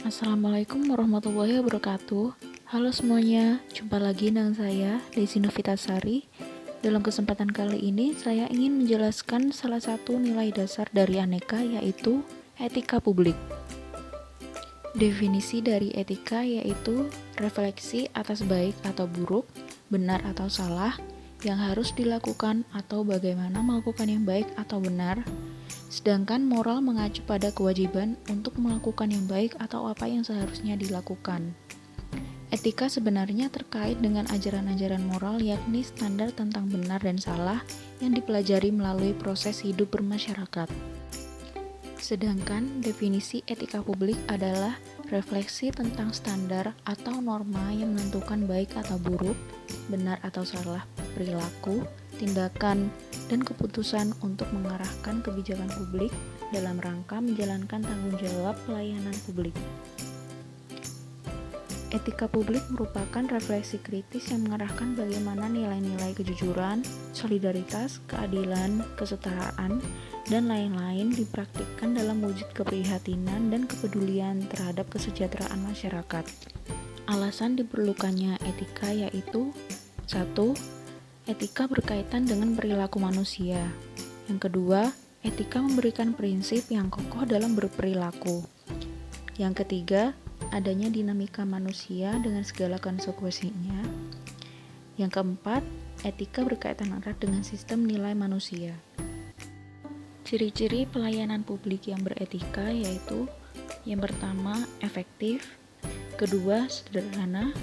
Assalamualaikum warahmatullahi wabarakatuh. Halo semuanya, jumpa lagi dengan saya, Desi Novitasari. Dalam kesempatan kali ini, saya ingin menjelaskan salah satu nilai dasar dari aneka, yaitu etika publik. Definisi dari etika yaitu refleksi atas baik atau buruk, benar atau salah, yang harus dilakukan atau bagaimana melakukan yang baik atau benar. Sedangkan moral mengacu pada kewajiban untuk melakukan yang baik atau apa yang seharusnya dilakukan. Etika sebenarnya terkait dengan ajaran-ajaran moral, yakni standar tentang benar dan salah yang dipelajari melalui proses hidup bermasyarakat. Sedangkan definisi etika publik adalah refleksi tentang standar atau norma yang menentukan baik atau buruk, benar atau salah perilaku, tindakan, dan keputusan untuk mengarahkan kebijakan publik dalam rangka menjalankan tanggung jawab pelayanan publik. Etika publik merupakan refleksi kritis yang mengarahkan bagaimana nilai-nilai kejujuran, solidaritas, keadilan, kesetaraan, dan lain-lain dipraktikkan dalam wujud keprihatinan dan kepedulian terhadap kesejahteraan masyarakat. Alasan diperlukannya etika yaitu 1. Etika berkaitan dengan perilaku manusia. Yang kedua, etika memberikan prinsip yang kokoh dalam berperilaku. Yang ketiga, adanya dinamika manusia dengan segala konsekuensinya. Yang keempat, etika berkaitan erat dengan sistem nilai manusia. Ciri-ciri pelayanan publik yang beretika yaitu yang pertama, efektif. Kedua, sederhana.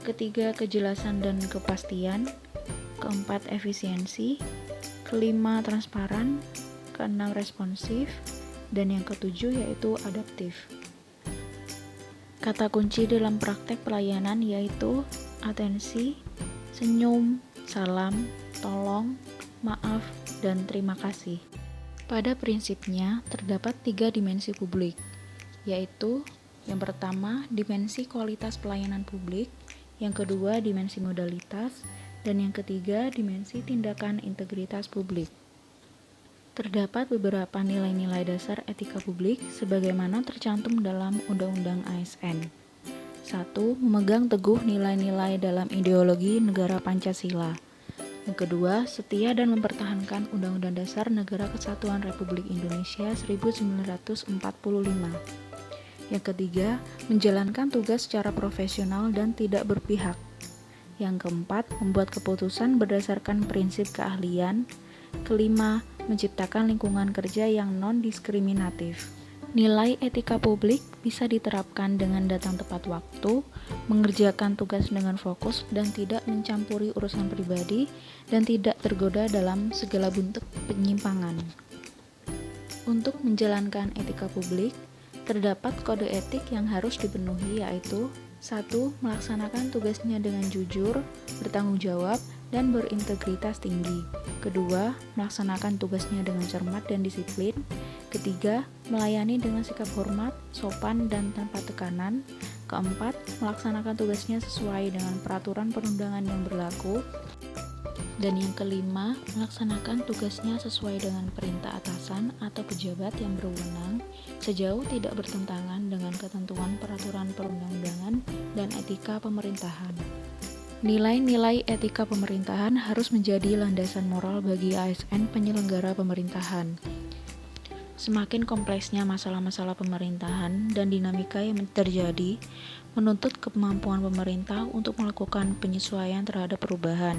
Ketiga, kejelasan dan kepastian. Keempat, efisiensi. Kelima, transparan. Keenam, responsif. Dan yang ketujuh yaitu adaptif. Kata kunci dalam praktek pelayanan yaitu atensi, senyum, salam, tolong, maaf, dan terima kasih. Pada prinsipnya terdapat 3 dimensi publik, yaitu yang pertama dimensi kualitas pelayanan publik, yang kedua dimensi modalitas, dan yang ketiga dimensi tindakan integritas publik. Terdapat beberapa nilai-nilai dasar etika publik sebagaimana tercantum dalam Undang-Undang ASN. 1. Memegang teguh nilai-nilai dalam ideologi negara Pancasila. Yang kedua, setia dan mempertahankan Undang-Undang Dasar Negara Kesatuan Republik Indonesia 1945. Yang ketiga, menjalankan tugas secara profesional dan tidak berpihak. Yang keempat, membuat keputusan berdasarkan prinsip keahlian. Kelima, menciptakan lingkungan kerja yang non-diskriminatif. Nilai etika publik bisa diterapkan dengan datang tepat waktu, mengerjakan tugas dengan fokus dan tidak mencampuri urusan pribadi, dan tidak tergoda dalam segala bentuk penyimpangan. Untuk menjalankan etika publik, terdapat kode etik yang harus dipenuhi yaitu 1. Melaksanakan tugasnya dengan jujur, bertanggung jawab, dan berintegritas tinggi. Kedua, melaksanakan tugasnya dengan cermat dan disiplin. Ketiga, melayani dengan sikap hormat, sopan, dan tanpa tekanan. Keempat, melaksanakan tugasnya sesuai dengan peraturan perundangan yang berlaku. Dan yang kelima, melaksanakan tugasnya sesuai dengan perintah atasan atau pejabat yang berwenang sejauh tidak bertentangan dengan ketentuan peraturan perundang-undangan dan etika pemerintahan. Nilai-nilai etika pemerintahan harus menjadi landasan moral bagi ASN penyelenggara pemerintahan. Semakin kompleksnya masalah-masalah pemerintahan dan dinamika yang terjadi menuntut kemampuan pemerintah untuk melakukan penyesuaian terhadap perubahan.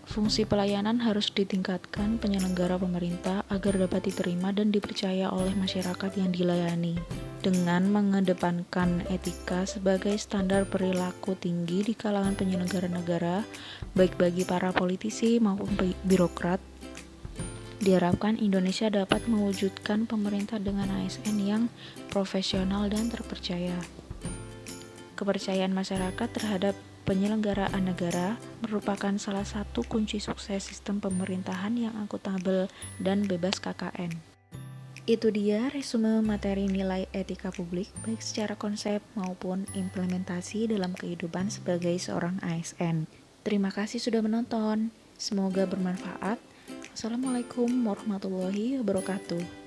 Fungsi pelayanan harus ditingkatkan penyelenggara pemerintah agar dapat diterima dan dipercaya oleh masyarakat yang dilayani, dengan mengedepankan etika sebagai standar perilaku tinggi di kalangan penyelenggara negara, baik bagi para politisi maupun birokrat. Diharapkan Indonesia dapat mewujudkan pemerintah dengan ASN yang profesional dan terpercaya. Kepercayaan masyarakat terhadap penyelenggaraan negara merupakan salah satu kunci sukses sistem pemerintahan yang akuntabel dan bebas KKN. Itu dia resume materi nilai etika publik baik secara konsep maupun implementasi dalam kehidupan sebagai seorang ASN. Terima kasih sudah menonton. Semoga bermanfaat. Wassalamualaikum warahmatullahi wabarakatuh.